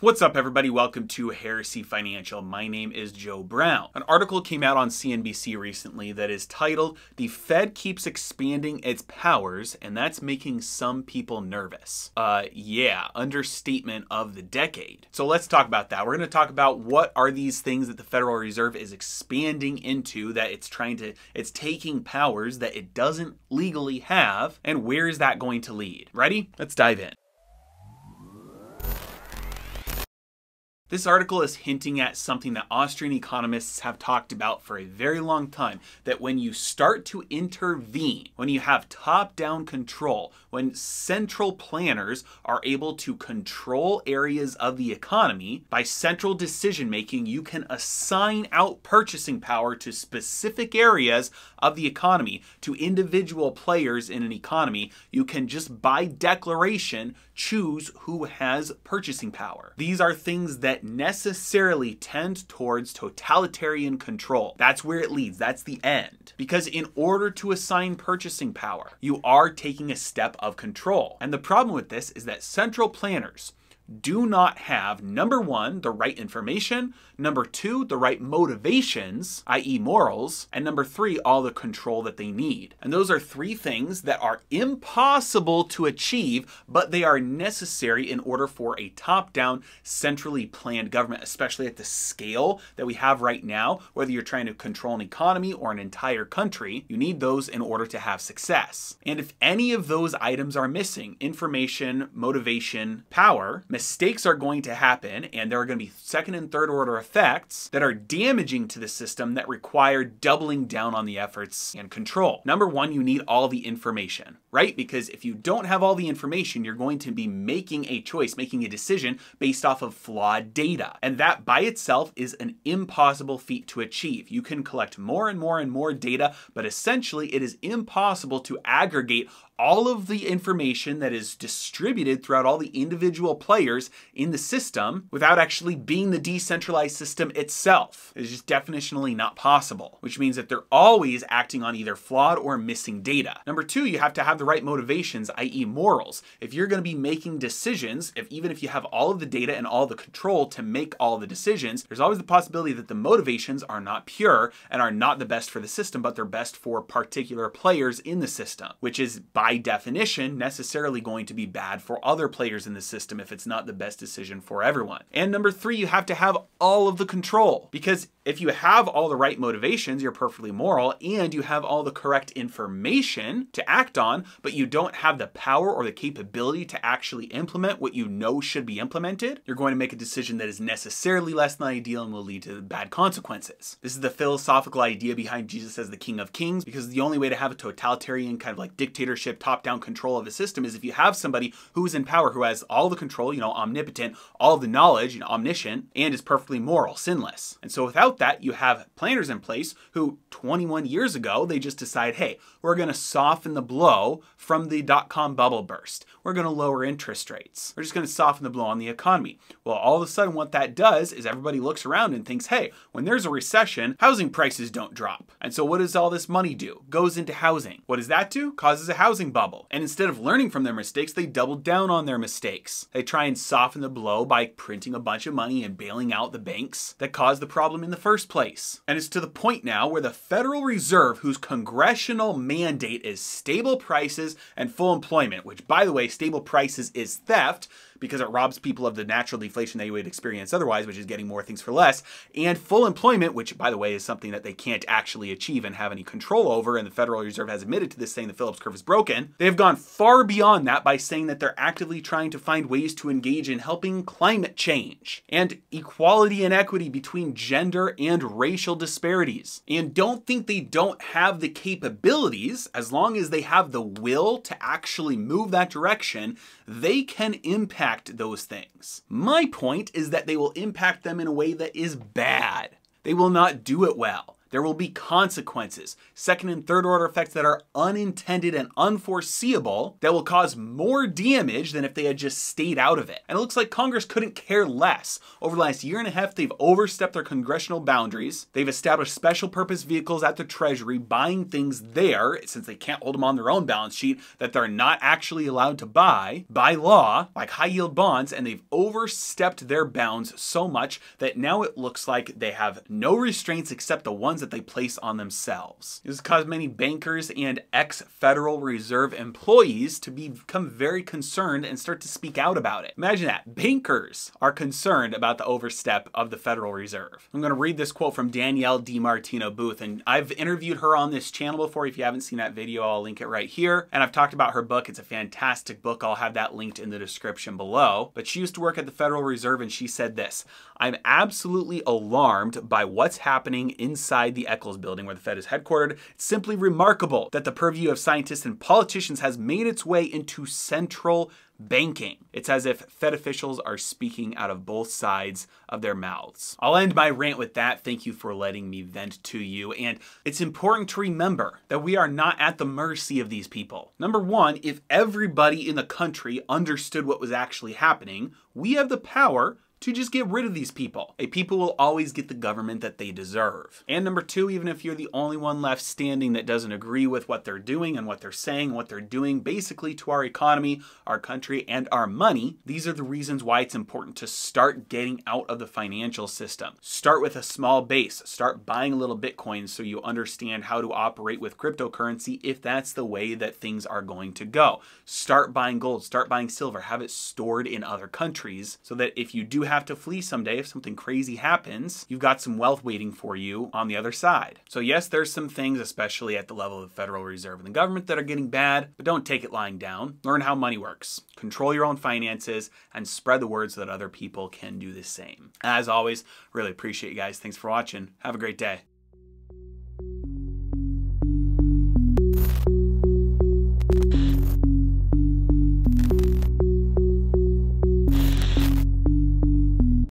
What's up, everybody? Welcome to Heresy Financial. My name is Joe Brown. An article came out on CNBC recently that is titled, "The Fed Keeps Expanding Its Powers, and That's Making Some People Nervous." Yeah, understatement of the decade. So let's talk about that. We're going to talk about what are these things that the Federal Reserve is expanding into, that it's taking powers that it doesn't legally have, and where is that going to lead? Ready? Let's dive in. This article is hinting at something that Austrian economists have talked about for a very long time, that when you start to intervene, when you have top-down control, when central planners are able to control areas of the economy, by central decision-making, you can assign out purchasing power to specific areas of the economy, to individual players in an economy. You can just by declaration choose who has purchasing power. These are things that necessarily tend towards totalitarian control. That's where it leads. That's the end. Because in order to assign purchasing power, you are taking a step of control. And the problem with this is that central planners do not have, number one, the right information, number two, the right motivations, i.e. morals, and number three, all the control that they need. And those are three things that are impossible to achieve, but they are necessary in order for a top-down, centrally planned government, especially at the scale that we have right now. Whether you're trying to control an economy or an entire country, you need those in order to have success. And if any of those items are missing, information, motivation, power, mistakes are going to happen, and there are going to be second and third order effects that are damaging to the system that require doubling down on the efforts and control. Number one, you need all the information, right? Because if you don't have all the information, you're going to be making a choice, making a decision based off of flawed data. And that by itself is an impossible feat to achieve. You can collect more and more and more data, but essentially it is impossible to aggregate all of the information that is distributed throughout all the individual players in the system without actually being the decentralized system itself. It's just definitionally not possible, which means that they're always acting on either flawed or missing data. Number two, you have to have the right motivations, i.e. morals. If you're going to be making decisions, even if you have all of the data and all the control to make all the decisions, there's always the possibility that the motivations are not pure and are not the best for the system, but they're best for particular players in the system, which is by definition necessarily going to be bad for other players in the system if it's not the best decision for everyone. And number three, you have to have all of the control, because if you have all the right motivations, you're perfectly moral, and you have all the correct information to act on, but you don't have the power or the capability to actually implement what you know should be implemented, you're going to make a decision that is necessarily less than ideal and will lead to bad consequences. This is the philosophical idea behind Jesus as the King of Kings, because the only way to have a totalitarian kind of like dictatorship, top-down control of a system is if you have somebody who's in power, who has all the control, omnipotent, all of the knowledge, omniscient, and is perfectly moral, sinless. And so without that, you have planners in place who 21 years ago, they just decide, hey, we're going to soften the blow from the dot-com bubble burst. We're going to lower interest rates. We're just going to soften the blow on the economy. Well, all of a sudden what that does is everybody looks around and thinks, hey, when there's a recession, housing prices don't drop. And so what does all this money do? Goes into housing. What does that do? Causes a housing bubble. And instead of learning from their mistakes, they double down on their mistakes. They try and soften the blow by printing a bunch of money and bailing out the banks that caused the problem in the first place. And it's to the point now where the Federal Reserve, whose congressional mandate is stable prices and full employment, which, by the way, stable prices is theft, because it robs people of the natural deflation they would experience otherwise, which is getting more things for less, and full employment, which, by the way, is something that they can't actually achieve and have any control over, and the Federal Reserve has admitted to this, saying the Phillips curve is broken. They have gone far beyond that by saying that they're actively trying to find ways to engage in helping climate change and equality and equity between gender and racial disparities. And don't think they don't have the capabilities. As long as they have the will to actually move that direction, they can impact those things. My point is that they will impact them in a way that is bad. They will not do it well. There will be consequences, second and third order effects that are unintended and unforeseeable that will cause more damage than if they had just stayed out of it. And it looks like Congress couldn't care less. Over the last year and a half, they've overstepped their congressional boundaries. They've established special purpose vehicles at the Treasury, buying things there, since they can't hold them on their own balance sheet, that they're not actually allowed to buy by law, like high yield bonds, and they've overstepped their bounds so much that now it looks like they have no restraints except the ones that they place on themselves. This has caused many bankers and ex-Federal Reserve employees to become very concerned and start to speak out about it. Imagine that. Bankers are concerned about the overstep of the Federal Reserve. I'm going to read this quote from Danielle DiMartino Booth, and I've interviewed her on this channel before. If you haven't seen that video, I'll link it right here. And I've talked about her book. It's a fantastic book. I'll have that linked in the description below. But she used to work at the Federal Reserve, and she said this: "I'm absolutely alarmed by what's happening inside the Eccles building where the Fed is headquartered. It's simply remarkable that the purview of scientists and politicians has made its way into central banking. It's as if Fed officials are speaking out of both sides of their mouths." I'll end my rant with that. Thank you for letting me vent to you. And it's important to remember that we are not at the mercy of these people. Number one, if everybody in the country understood what was actually happening, we have the power to just get rid of these people. People will always get the government that they deserve. And number two, even if you're the only one left standing that doesn't agree with what they're doing and what they're saying and what they're doing basically to our economy, our country, and our money, these are the reasons why it's important to start getting out of the financial system. Start with a small base. Start buying a little Bitcoin so you understand how to operate with cryptocurrency if that's the way that things are going to go. Start buying gold. Start buying silver. Have it stored in other countries so that if you do have to flee someday, if something crazy happens, you've got some wealth waiting for you on the other side. So yes, there's some things, especially at the level of the Federal Reserve and the government, that are getting bad, but don't take it lying down. Learn how money works. Control your own finances and spread the word so that other people can do the same. As always, really appreciate you guys. Thanks for watching. Have a great day.